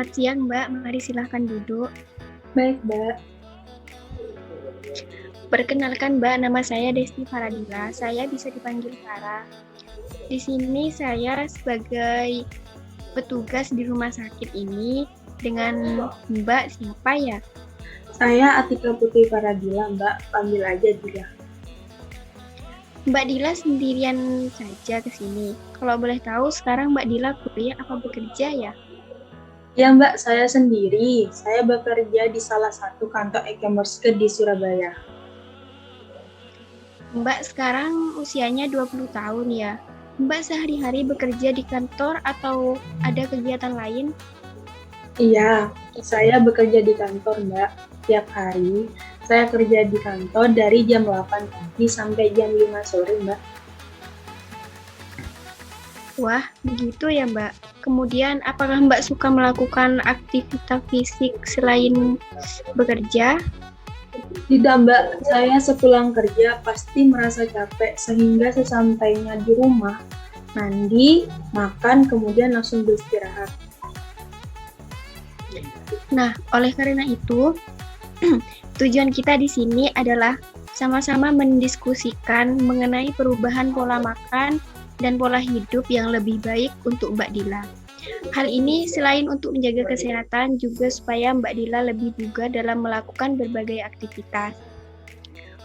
Selamat siang, Mbak. Mari silahkan duduk. Baik, Mbak. Perkenalkan, Mbak, nama saya Desti Faradila. Saya bisa dipanggil Farah. Di sini saya sebagai petugas di rumah sakit ini dengan Mbak siapa ya? Saya Atika Putri Faradila, Mbak. Panggil aja Dila. Mbak Dila sendirian saja ke sini. Kalau boleh tahu, sekarang Mbak Dila kuliah apa bekerja ya? Ya, Mbak, saya sendiri. Saya bekerja di salah satu kantor e-commerce di Surabaya. Mbak sekarang usianya 20 tahun ya. Mbak sehari-hari bekerja di kantor atau ada kegiatan lain? Iya, saya bekerja di kantor, Mbak. Tiap hari, saya kerja di kantor dari jam 8 pagi sampai jam 5 sore, Mbak. Wah, begitu ya Mbak. Kemudian, apakah Mbak suka melakukan aktivitas fisik selain bekerja? Tidak, Mbak. Saya sepulang kerja pasti merasa capek sehingga sesampainya di rumah, mandi, makan, kemudian langsung beristirahat. Nah, oleh karena itu, tujuan kita di sini adalah sama-sama mendiskusikan mengenai perubahan pola makan dan pola hidup yang lebih baik untuk Mbak Dila. Hal ini selain untuk menjaga kesehatan, juga supaya Mbak Dila lebih bugar dalam melakukan berbagai aktivitas.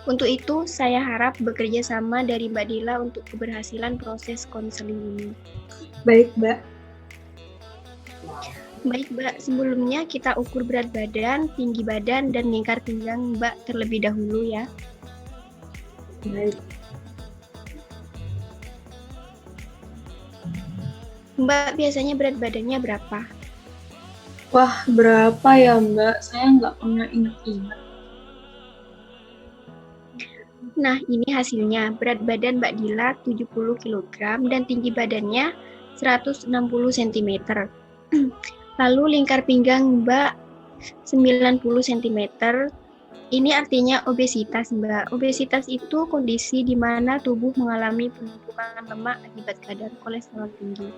Untuk itu, saya harap bekerja sama dari Mbak Dila untuk keberhasilan proses konseling ini. Baik, Mbak. Baik, Mbak. Sebelumnya kita ukur berat badan, tinggi badan, dan lingkar pinggang Mbak terlebih dahulu ya. Baik. Mbak biasanya berat badannya berapa? Wah, berapa ya, Mbak? Saya nggak pernah ingat-ingat. Nah, ini hasilnya. Berat badan Mbak Dila 70 kg dan tinggi badannya 160 cm. Lalu lingkar pinggang Mbak 90 cm. Ini artinya obesitas, Mbak. Obesitas itu kondisi di mana tubuh mengalami penumpukan lemak akibat kadar kolesterol tinggi.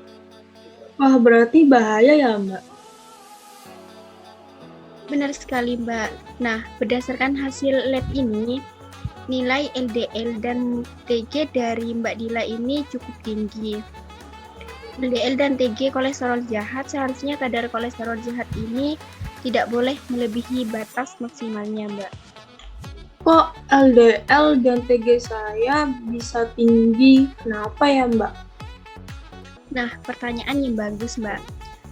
Wah, berarti bahaya ya, Mbak? Benar sekali, Mbak. Nah, berdasarkan hasil lab ini, nilai LDL dan TG dari Mbak Dila ini cukup tinggi. LDL dan TG kolesterol jahat, seharusnya kadar kolesterol jahat ini tidak boleh melebihi batas maksimalnya, Mbak. Kok LDL dan TG saya bisa tinggi? Kenapa ya, Mbak? Nah, pertanyaan yang bagus, Mbak.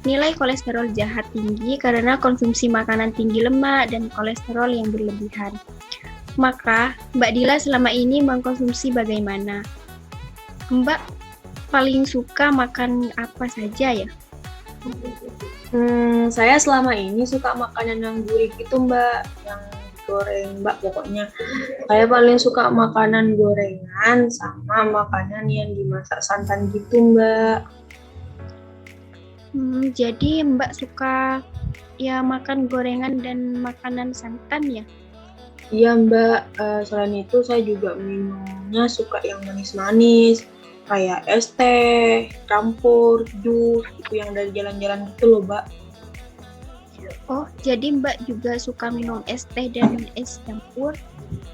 Nilai kolesterol jahat tinggi karena konsumsi makanan tinggi lemak dan kolesterol yang berlebihan. Maka, Mbak Dila selama ini mengkonsumsi bagaimana? Mbak paling suka makan apa saja ya? Saya selama ini suka makanan yang gurih gitu, Mbak. Yang goreng, Mbak, pokoknya. Saya paling suka makanan gorengan sama makanan yang dimasak santan gitu, Mbak. Jadi Mbak suka ya makan gorengan dan makanan santan ya? Iya, Mbak. Selain itu saya juga minumnya suka yang manis-manis, kayak es teh, campur, jus, itu yang dari jalan-jalan gitu loh, Mbak. Oh, jadi Mbak juga suka minum es teh dan es campur?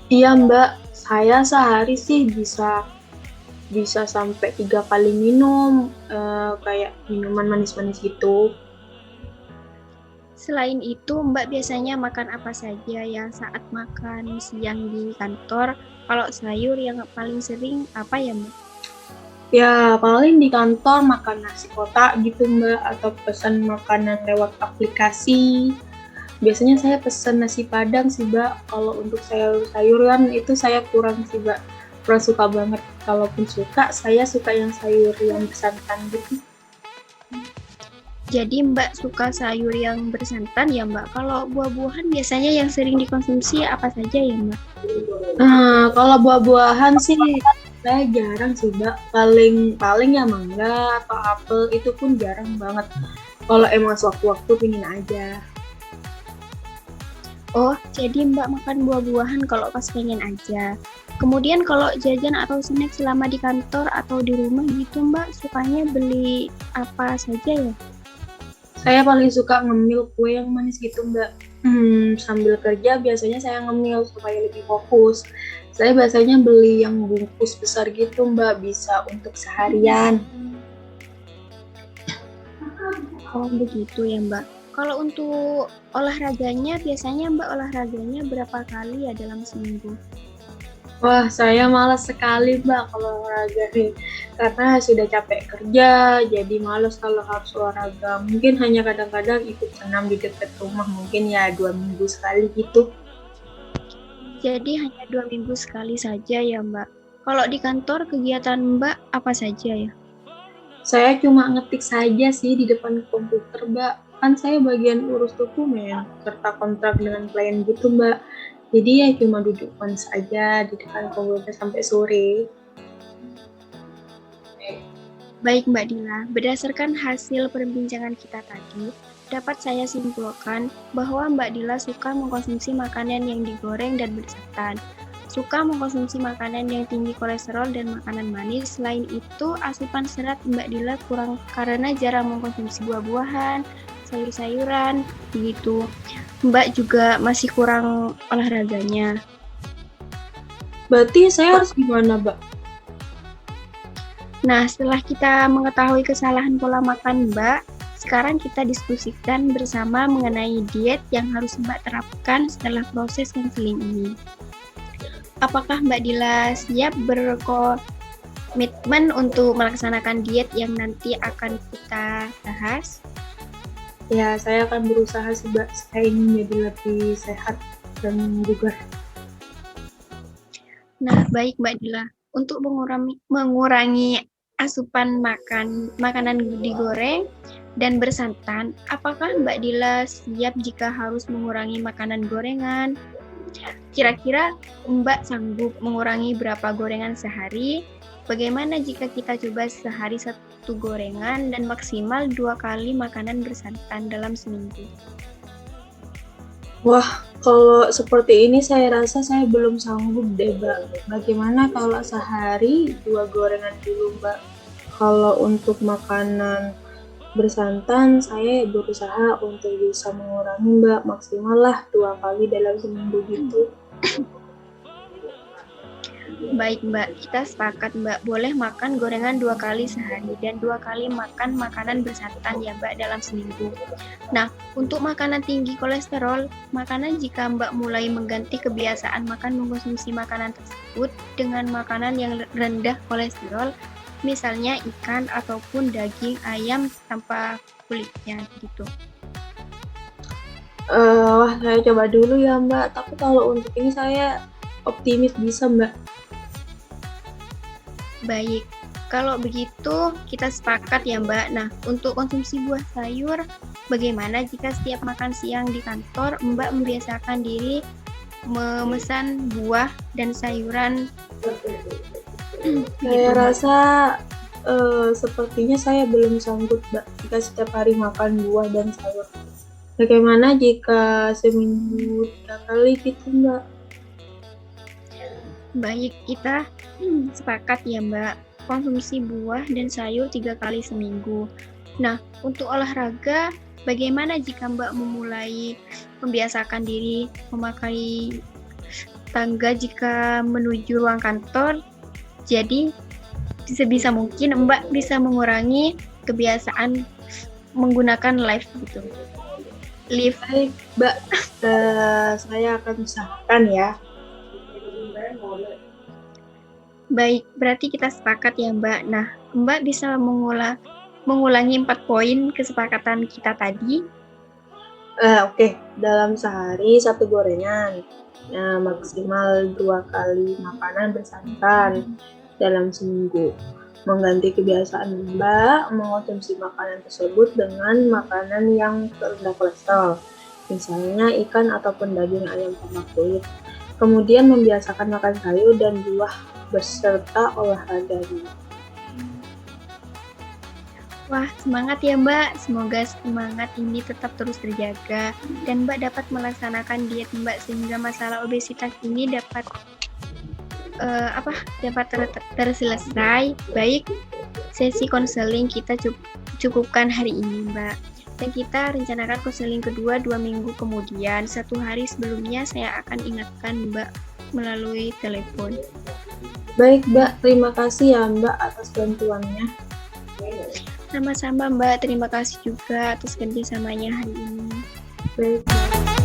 Iya, Mbak. Saya sehari sih bisa sampai 3 kali minum, kayak minuman manis-manis gitu. Selain itu, Mbak biasanya makan apa saja ya saat makan siang di kantor? Kalau sayur yang paling sering apa ya, Mbak? Ya, paling di kantor makan nasi kotak gitu, Mbak, atau pesan makanan lewat aplikasi. Biasanya saya pesan nasi padang sih, Mbak. Kalau untuk sayur-sayuran itu saya kurang sih, Mbak. Kurang suka banget. Kalaupun suka, saya suka yang sayur yang bersantan gitu. Jadi Mbak suka sayur yang bersantan ya, Mbak? Kalau buah-buahan biasanya yang sering dikonsumsi apa saja ya, Mbak? Kalau buah-buahan sih saya jarang sih, Mbak. Paling ya mangga atau apel itu pun jarang banget. Kalau emang sewaktu-waktu pingin aja. Oh, jadi Mbak makan buah-buahan kalau pas pengen aja. Kemudian kalau jajan atau snack selama di kantor atau di rumah gitu, Mbak sukanya beli apa saja ya? Saya paling suka ngemil kue yang manis gitu Mbak. Sambil kerja biasanya saya ngemil supaya lebih fokus. Saya biasanya beli yang bungkus besar gitu Mbak, bisa untuk seharian. Oh, begitu ya, Mbak. Kalau untuk olahraganya, biasanya Mbak olahraganya berapa kali ya dalam seminggu? Wah, saya malas sekali Mbak kalau olahraga nih. Karena sudah capek kerja, jadi malas kalau harus olahraga. Mungkin hanya kadang-kadang ikut senam di dekat rumah, mungkin ya 2 minggu sekali gitu. Jadi hanya 2 minggu sekali saja ya, Mbak. Kalau di kantor kegiatan Mbak apa saja ya? Saya cuma ngetik saja sih di depan komputer Mbak. Kan saya bagian urus dokumen, serta kontrak dengan klien gitu Mbak. Jadi ya cuma duduk manis aja di depan komputer sampai sore. Baik Mbak Dila, berdasarkan hasil perbincangan kita tadi, dapat saya simpulkan bahwa Mbak Dila suka mengkonsumsi makanan yang digoreng dan bersantan, suka mengkonsumsi makanan yang tinggi kolesterol dan makanan manis. Selain itu, asupan serat Mbak Dila kurang karena jarang mengkonsumsi buah-buahan, sayur-sayuran, begitu. Mbak juga masih kurang olahraganya. Berarti saya harus gimana Mbak? Nah, setelah kita mengetahui kesalahan pola makan Mbak, sekarang kita diskusikan bersama mengenai diet yang harus Mbak terapkan setelah proses konseling ini. Apakah Mbak Dila siap berkomitmen untuk melaksanakan diet yang nanti akan kita bahas? Ya, saya akan berusaha sih Mbak. Saya ingin jadi lebih sehat dan bugar. Nah, baik Mbak Dila. Untuk mengurangi asupan makanan digoreng dan bersantan, apakah Mbak Dila siap jika harus mengurangi makanan gorengan? Kira-kira Mbak sanggup mengurangi berapa gorengan sehari? Bagaimana jika kita coba sehari 1 gorengan dan maksimal 2 kali makanan bersantan dalam seminggu? Wah, kalau seperti ini saya rasa saya belum sanggup deh Mbak. Bagaimana kalau sehari 2 gorengan dulu Mbak? Kalau untuk makanan bersantan, saya berusaha untuk bisa mengurangi Mbak, maksimal lah 2 kali dalam seminggu gitu. Baik Mbak, kita sepakat Mbak, boleh makan gorengan 2 kali sehari dan 2 kali makan makanan bersantan ya Mbak dalam seminggu. Nah, untuk makanan tinggi kolesterol, makanan jika Mbak mulai mengganti kebiasaan makan mengkonsumsi makanan tersebut dengan makanan yang rendah kolesterol, misalnya ikan ataupun daging ayam tanpa kulitnya gitu. Wah, saya coba dulu ya Mbak, tapi kalau untuk ini saya optimis bisa Mbak. Baik, kalau begitu kita sepakat ya Mbak. Nah, untuk konsumsi buah sayur, bagaimana jika setiap makan siang di kantor Mbak membiasakan diri memesan buah dan sayuran? Saya rasa sepertinya saya belum sanggup Mbak jika setiap hari makan buah dan sayur. Bagaimana jika seminggu 3 kali gitu Mbak? Baik, kita sepakat ya Mbak, konsumsi buah dan sayur 3 kali seminggu. Nah, untuk olahraga, bagaimana jika Mbak memulai membiasakan diri memakai tangga jika menuju ruang kantor? Jadi, sebisa mungkin Mbak bisa mengurangi kebiasaan menggunakan lift gitu. Lift. Baik Mbak, saya akan usahakan ya. Baik, berarti kita sepakat ya Mbak. Nah, Mbak bisa mengulangi 4 poin kesepakatan kita tadi. Oke, dalam sehari 1 gorengan, maksimal 2 kali makanan bersantan dalam seminggu. Mengganti kebiasaan Mbak mengkonsumsi makanan tersebut dengan makanan yang rendah kolesterol, misalnya ikan ataupun daging ayam tanpa kulit. Kemudian membiasakan makan sayur dan buah beserta olahraganya. Wah, semangat ya Mbak. Semoga semangat ini tetap terus terjaga dan Mbak dapat melaksanakan diet Mbak sehingga masalah obesitas ini dapat terselesai. Baik, sesi konseling kita cukupkan hari ini Mbak. Dan kita rencanakan konseling kedua 2 minggu kemudian. 1 hari sebelumnya saya akan ingatkan Mbak melalui telepon. Baik, Mbak. Terima kasih ya, Mbak, atas bantuannya. Sama-sama Mbak, terima kasih juga atas kerjasamanya hari ini. Baik, Mbak.